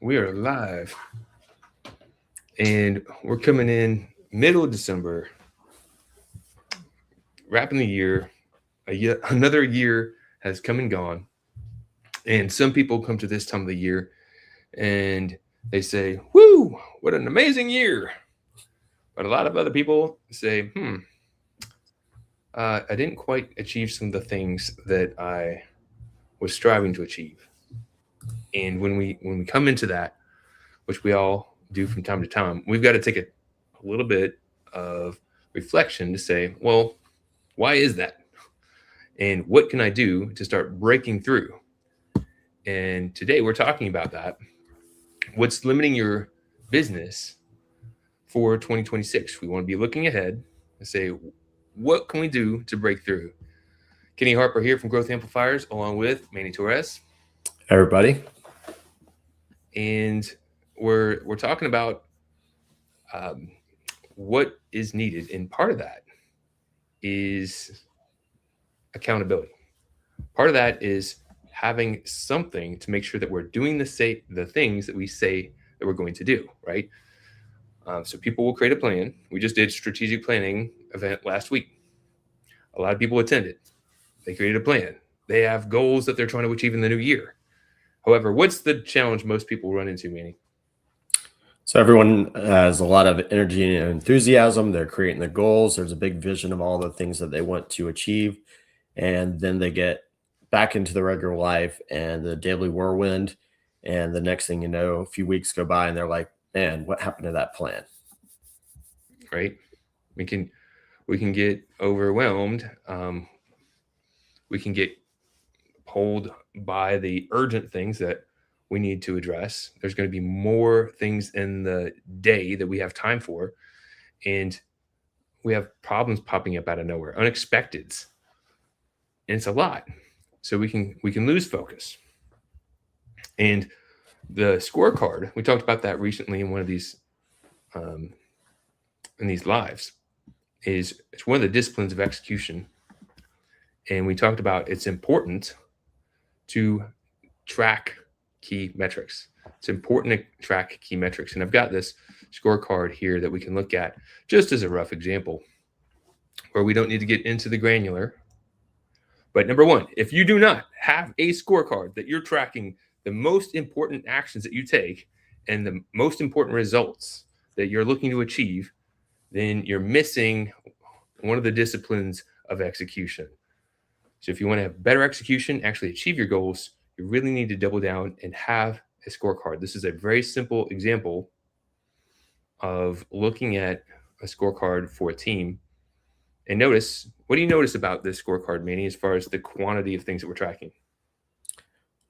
We are live, and we're coming in middle of December, wrapping the year. Another year has come and gone, and some people come to this time of the year and they say, "Woo, what an amazing year!" But a lot of other people say, I didn't quite achieve some of the things that I was striving to achieve." And when we come into that, which we all do from time to time, we've got to take a little bit of reflection to say, well, why is that? And what can I do to start breaking through? And today we're talking about that. What's limiting your business for 2026? We want to be looking ahead and say, what can we do to break through? Kenny Harper here from Growth Amplifiers, along with Manny Torres. Everybody. And we're talking about um, what is needed, and part of that is accountability. Part of that is having something to make sure that we're doing the things that we say that we're going to do, right? So people will create a plan. We just did strategic planning event last week. A lot of people attended. They created a plan. They have goals that they're trying to achieve in the new year. However, what's the challenge most people run into, Manny? So everyone has a lot of energy and enthusiasm. They're creating the goals. There's a big vision of all the things that they want to achieve. And then they get back into the regular life and the daily whirlwind. And the next thing you know, a few weeks go by and they're like, man, what happened to that plan? Right? We can get overwhelmed. We can get pulled by the urgent things that we need to address. There's going to be more things in the day that we have time for, and we have problems popping up out of nowhere, unexpecteds, and it's a lot. So we can lose focus. And the scorecard, we talked about that recently in one of these um, in these lives, is it's one of the disciplines of execution. And we talked about it's important to track key metrics. It's important to track key metrics. And I've got this scorecard here that we can look at just as a rough example where we don't need to get into the granular. But number one, if you do not have a scorecard that you're tracking the most important actions that you take and the most important results that you're looking to achieve, then you're missing one of the disciplines of execution. So if you want to have better execution, actually achieve your goals, you really need to double down and have a scorecard. This is a very simple example of looking at a scorecard for a team. And notice, what do you notice about this scorecard, Manny, as far as the quantity of things that we're tracking?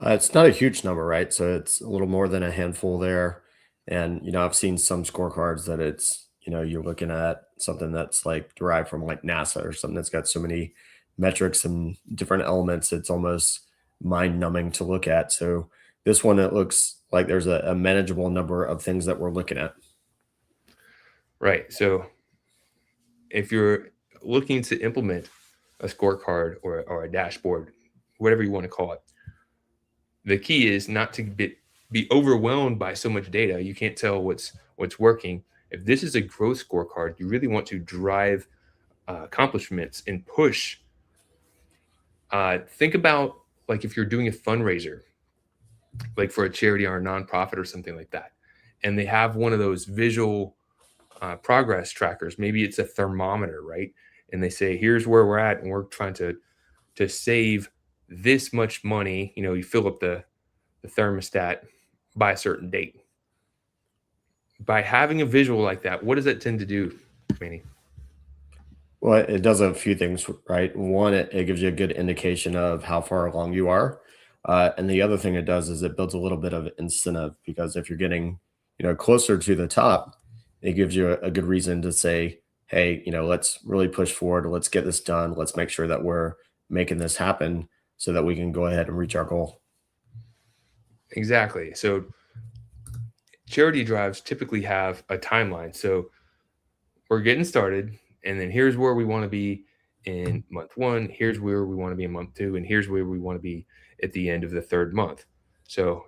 It's not a huge number, right? So it's a little more than a handful there. And, I've seen some scorecards that you're looking at something that's like derived from like NASA or something that's got so many metrics and different elements. It's almost mind numbing to look at. So this one, it looks like there's a manageable number of things that we're looking at. Right. So if you're looking to implement a scorecard or a dashboard, whatever you want to call it, the key is not to be overwhelmed by so much data. You can't tell what's working. If this is a growth scorecard, you really want to drive accomplishments and push. Think about like if you're doing a fundraiser, like for a charity or a nonprofit or something like that, and they have one of those visual progress trackers. Maybe it's a thermometer, right? And they say, here's where we're at, and we're trying to save this much money. You fill up the thermostat by a certain date. By having a visual like that, what does that tend to do, Manny? Well, it does a few things, right? One, it gives you a good indication of how far along you are. And the other thing it does is it builds a little bit of incentive because if you're getting, closer to the top, it gives you a good reason to say, hey, let's really push forward. Let's get this done. Let's make sure that we're making this happen so that we can go ahead and reach our goal. Exactly. So charity drives typically have a timeline. So we're getting started, and then here's where we want to be in month one. Here's where we want to be in month two, and here's where we want to be at the end of the third month. So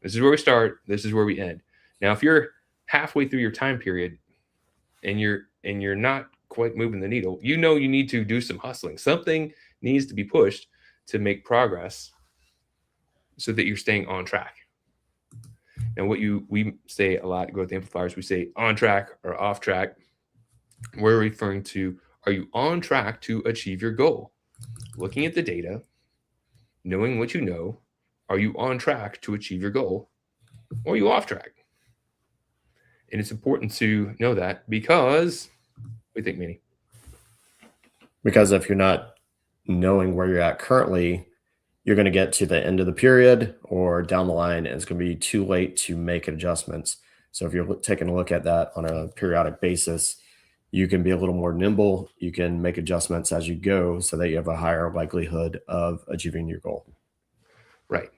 This is where we start. This is where we end. Now, if you're halfway through your time period and you're not quite moving the needle, you know you need to do some hustling. Something needs to be pushed to make progress so that you're staying on track. And we say a lot, growth amplifiers, we say on track or off track. We're referring to, are you on track to achieve your goal? Looking at the data, knowing what you know, are you on track to achieve your goal? Or are you off track? And it's important to know that because, what do you think, Manny? Because if you're not knowing where you're at currently, you're going to get to the end of the period or down the line, and it's going to be too late to make adjustments. So if you're taking a look at that on a periodic basis, you can be a little more nimble. You can make adjustments as you go so that you have a higher likelihood of achieving your goal. Right.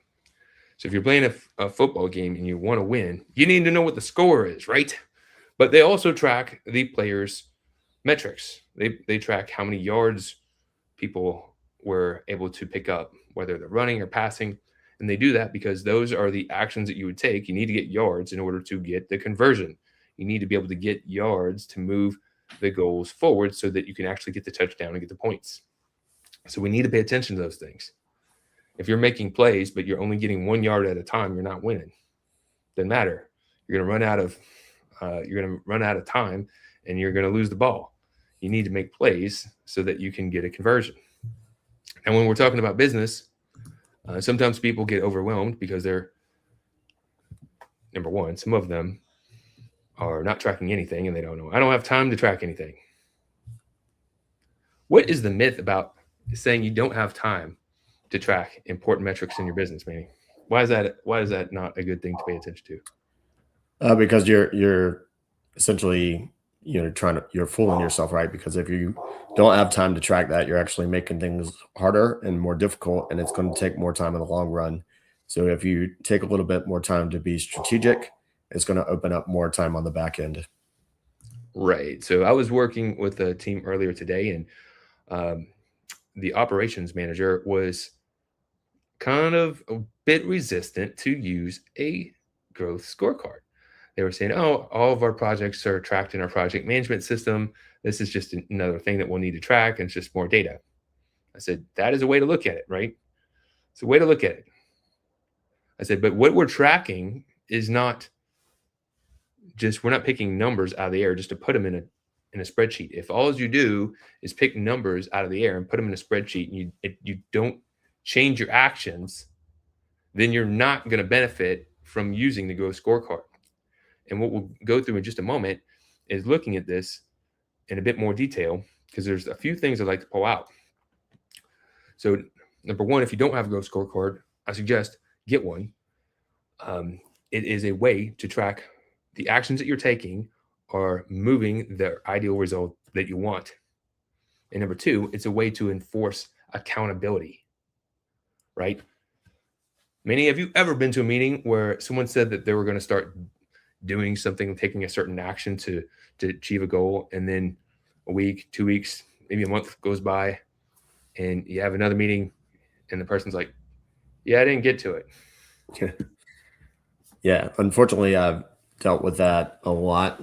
So if you're playing a football game and you want to win, you need to know what the score is, right? But they also track the players' metrics. They track how many yards people were able to pick up, whether they're running or passing. And they do that because those are the actions that you would take. You need to get yards in order to get the conversion. You need to be able to get yards to move the goals forward so that you can actually get the touchdown and get the points. So we need to pay attention to those things. If you're making plays, but you're only getting 1 yard at a time, you're not winning. Doesn't matter. You're going to run out of time, and you're going to lose the ball. You need to make plays so that you can get a conversion. And when we're talking about business, sometimes people get overwhelmed because they're, number one, some of them are not tracking anything and they don't know. I don't have time to track anything. What is the myth about saying you don't have time to track important metrics in your business, Manny? Why is that not a good thing to pay attention to? Because you're essentially you're fooling yourself, right? Because if you don't have time to track that, you're actually making things harder and more difficult, and it's going to take more time in the long run. So if you take a little bit more time to be strategic, it's going to open up more time on the back end. Right. So I was working with a team earlier today, and the operations manager was kind of a bit resistant to use a growth scorecard. They were saying, oh, all of our projects are tracked in our project management system. This is just another thing that we'll need to track, and it's just more data. I said, that is a way to look at it, right? It's a way to look at it. I said, but what we're tracking is not just, we're not picking numbers out of the air just to put them in a spreadsheet. If all you do is pick numbers out of the air and put them in a spreadsheet, and you don't change your actions, then you're not going to benefit from using the growth scorecard. And what we'll go through in just a moment is looking at this in a bit more detail, because there's a few things I'd like to pull out. So number one, if you don't have a growth scorecard, I suggest get one. It is a way to track the actions that you're taking are moving the ideal result that you want. And number two, it's a way to enforce accountability, right? Manny, have you ever been to a meeting where someone said that they were going to start doing something, taking a certain action to achieve a goal, and then a week, 2 weeks, maybe a month goes by, and you have another meeting, and the person's like, yeah, I didn't get to it. Yeah, unfortunately, I've dealt with that a lot.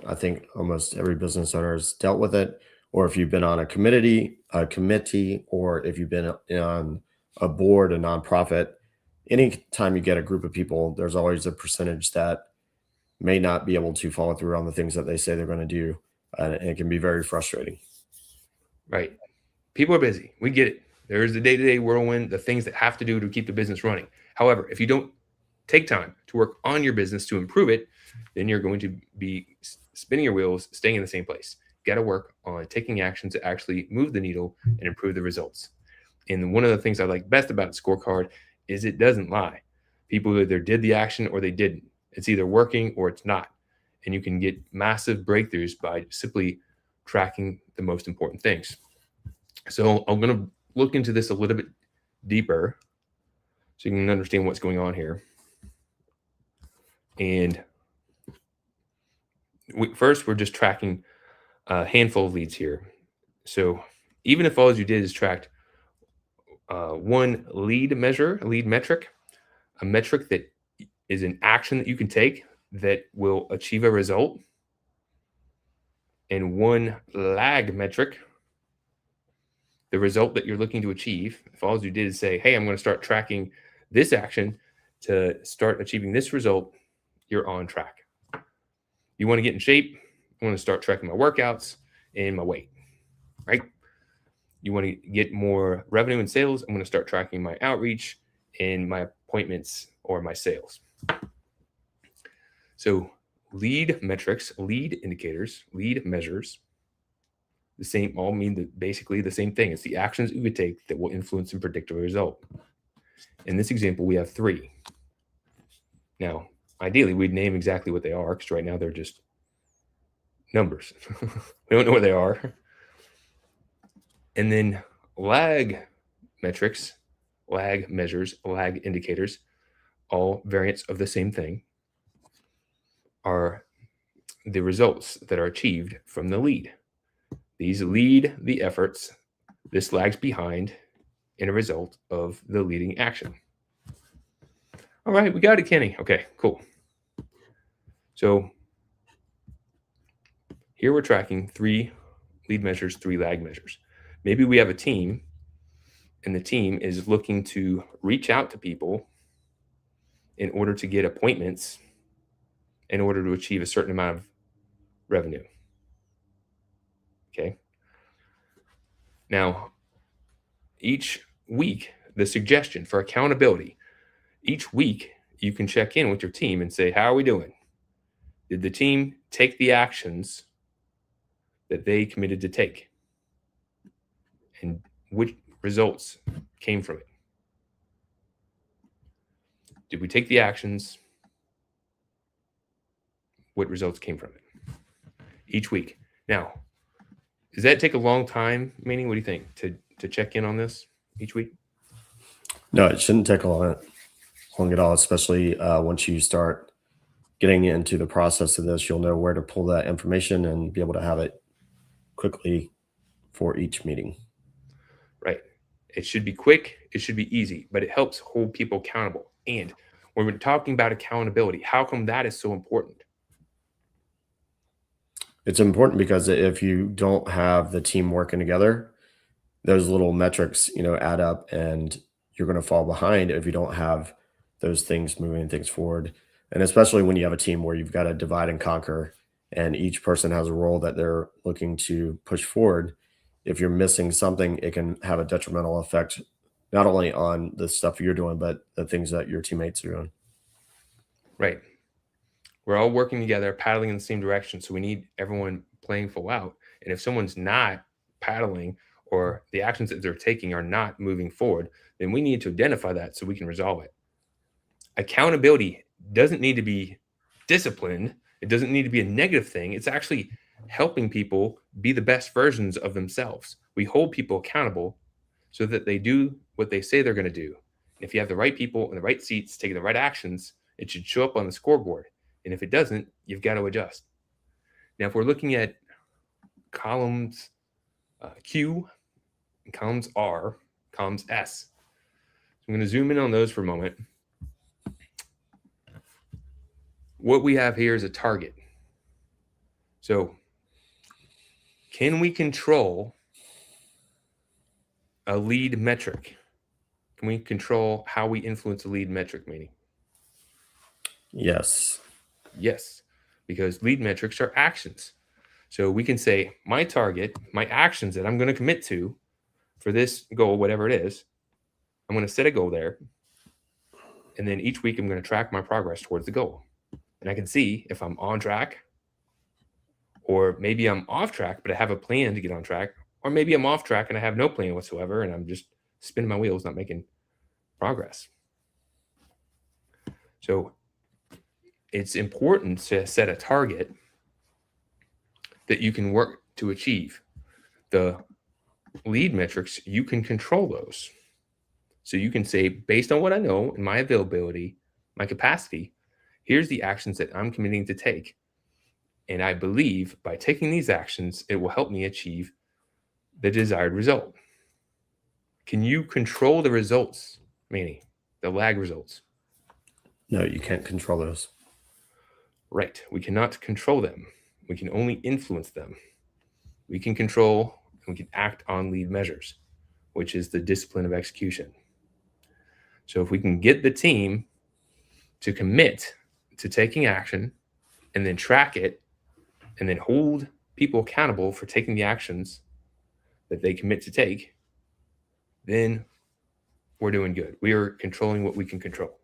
I think almost every business owner has dealt with it. Or if you've been on a committee, or if you've been on a board, a nonprofit, anytime you get a group of people, there's always a percentage that may not be able to follow through on the things that they say they're going to do. And it can be very frustrating. Right. People are busy. We get it. There's the day-to-day whirlwind, the things that have to do to keep the business running. However, if you don't take time to work on your business to improve it, then you're going to be spinning your wheels, staying in the same place. You got to work on taking actions to actually move the needle and improve the results. And one of the things I like best about the scorecard is it doesn't lie. People either did the action or they didn't. It's either working or it's not. And you can get massive breakthroughs by simply tracking the most important things. So I'm going to look into this a little bit deeper so you can understand what's going on here. And first, we're just tracking a handful of leads here. So even if all you did is tracked one lead metric, a metric that is an action that you can take that will achieve a result, and one lag metric, the result that you're looking to achieve. If all you did is say, hey, I'm going to start tracking this action to start achieving this result, you're on track. You want to get in shape, I want to start tracking my workouts and my weight, right? You want to get more revenue and sales, I'm going to start tracking my outreach and my appointments or my sales. So lead metrics, lead indicators, lead measures, the same, all mean basically the same thing. It's the actions you would take that will influence and predict a result. In this example, we have 3. Now, ideally, we'd name exactly what they are, because right now they're just numbers. We don't know what they are. And then lag metrics, lag measures, lag indicators, all variants of the same thing, are the results that are achieved from the lead. These lead the efforts. This lags behind in a result of the leading action. All right, we got it, Kenny. Okay, cool. So here we're tracking 3 lead measures, 3 lag measures. Maybe we have a team, and the team is looking to reach out to people in order to get appointments in order to achieve a certain amount of revenue. Okay. Now, each week, the suggestion for accountability, each week you can check in with your team and say, how are we doing? Did the team take the actions that they committed to take? And which results came from it? Did we take the actions? What results came from it? Each week. Now, does that take a long time, Manny? What do you think, to check in on this each week? No, it shouldn't take long at all, especially once you start getting into the process of this. You'll know where to pull that information and be able to have it quickly for each meeting. Right. It should be quick. It should be easy, but it helps hold people accountable. And when we're talking about accountability, how come that is so important? It's important because if you don't have the team working together, those little metrics, add up, and you're going to fall behind if you don't have those things moving things forward. And especially when you have a team where you've got to divide and conquer, and each person has a role that they're looking to push forward. If you're missing something, it can have a detrimental effect, not only on the stuff you're doing, but the things that your teammates are doing. Right. We're all working together, paddling in the same direction. So we need everyone playing full out. And if someone's not paddling, or the actions that they're taking are not moving forward, then we need to identify that so we can resolve it. Accountability doesn't need to be discipline. It doesn't need to be a negative thing. It's actually helping people be the best versions of themselves. We hold people accountable so that they do what they say they're going to do. If you have the right people in the right seats taking the right actions, it should show up on the scoreboard. And if it doesn't, you've got to adjust. Now, if we're looking at columns Q and columns R, columns S, I'm going to zoom in on those for a moment. What we have here is a target. So can we control a lead metric? Can we control how we influence a lead metric, Manny? Yes. Yes, because lead metrics are actions. So we can say my target, my actions that I'm going to commit to for this goal, whatever it is, I'm going to set a goal there. And then each week I'm going to track my progress towards the goal. And I can see if I'm on track, or maybe I'm off track, but I have a plan to get on track, or maybe I'm off track and I have no plan whatsoever, and I'm just spinning my wheels, not making progress. So it's important to set a target that you can work to achieve. The lead metrics, you can control those. So you can say, based on what I know and my availability, my capacity, here's the actions that I'm committing to take. And I believe by taking these actions, it will help me achieve the desired result. Can you control the results, Manny, the lag results? No, you can't control those. Right. We cannot control them. We can only influence them. We can control and we can act on lead measures, which is the discipline of execution. So if we can get the team to commit to taking action and then track it and then hold people accountable for taking the actions that they commit to take, then we're doing good. We are controlling what we can control.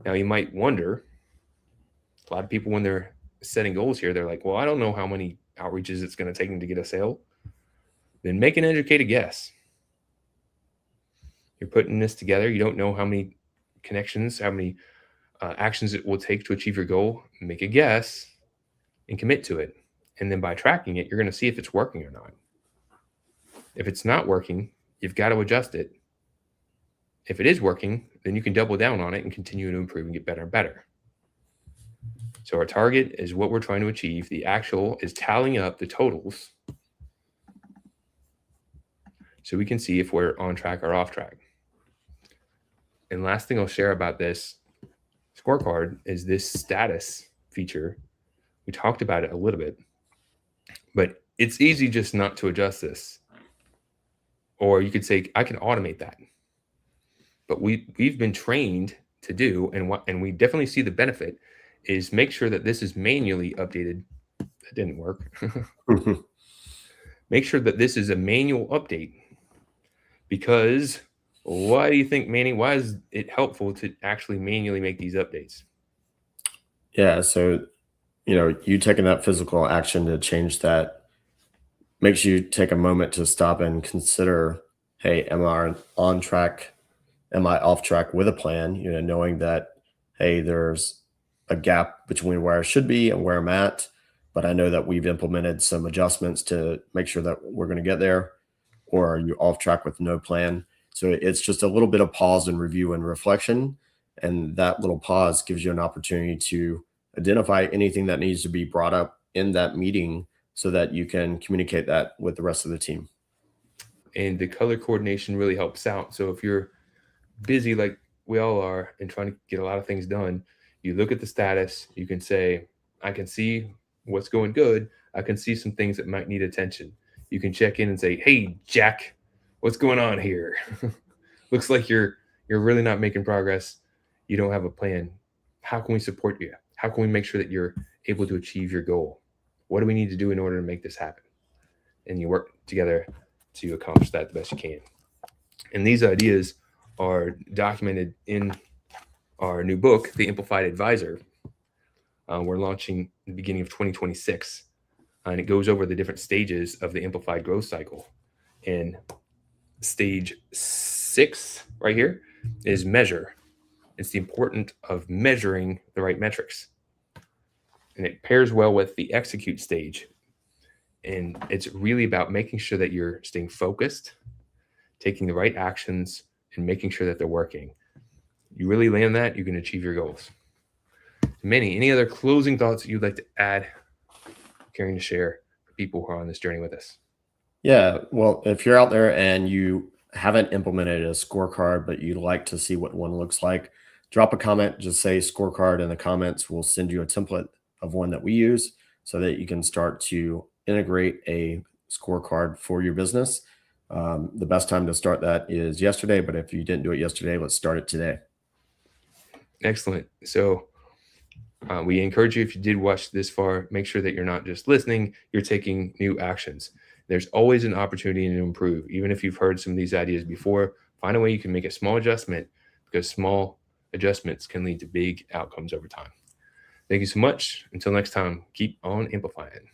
Now, you might wonder, a lot of people, when they're setting goals here, they're like, well, I don't know how many outreaches it's going to take them to get a sale. Then make an educated guess. You're putting this together. You don't know how many connections, how many actions it will take to achieve your goal. Make a guess and commit to it. And then by tracking it, you're going to see if it's working or not. If it's not working, you've got to adjust it. If it is working, then you can double down on it and continue to improve and get better and better. So our target is what we're trying to achieve. The actual is tallying up the totals so we can see if we're on track or off track. And last thing I'll share about this scorecard is this status feature. We talked about it a little bit, but it's easy just not to adjust this. Or you could say, I can automate that. But we've been trained to do, and we definitely see the benefit, is make sure that this is manually updated. That didn't work. Make sure that this is a manual update. Because why do you think, Manny, why is it helpful to actually manually make these updates? Yeah. So, you taking that physical action to change that makes you take a moment to stop and consider, hey, am I on track? Am I off track with a plan? Knowing that, hey, there's a gap between where I should be and where I'm at, but I know that we've implemented some adjustments to make sure that we're going to get there. Or are you off track with no plan? So it's just a little bit of pause and review and reflection. And that little pause gives you an opportunity to identify anything that needs to be brought up in that meeting so that you can communicate that with the rest of the team. And the color coordination really helps out. So if you're busy like we all are and trying to get a lot of things done, you look at the status, you can say, I can see what's going good. I can see some things that might need attention. You can check in and say, hey, Jack, what's going on here? Looks like you're really not making progress. You don't have a plan. How can we support you? How can we make sure that you're able to achieve your goal? What do we need to do in order to make this happen? And you work together to accomplish that the best you can. And these ideas are documented in our new book, The Amplified Advisor. We're launching in the beginning of 2026, and it goes over the different stages of the amplified growth cycle. And stage 6 right here is measure. It's the importance of measuring the right metrics. And it pairs well with the execute stage. And it's really about making sure that you're staying focused, taking the right actions, and making sure that they're working. You really land that, you can achieve your goals. Manny, any other closing thoughts that you'd like to add, caring to share for people who are on this journey with us? Yeah. Well, if you're out there and you haven't implemented a scorecard, but you'd like to see what one looks like, drop a comment, just say scorecard in the comments. We'll send you a template of one that we use so that you can start to integrate a scorecard for your business. The best time to start that is yesterday, but if you didn't do it yesterday, let's start it today. Excellent. So we encourage you, if you did watch this far, make sure that you're not just listening, you're taking new actions. There's always an opportunity to improve. Even if you've heard some of these ideas before, find a way you can make a small adjustment, because small adjustments can lead to big outcomes over time. Thank you so much. Until next time, keep on amplifying.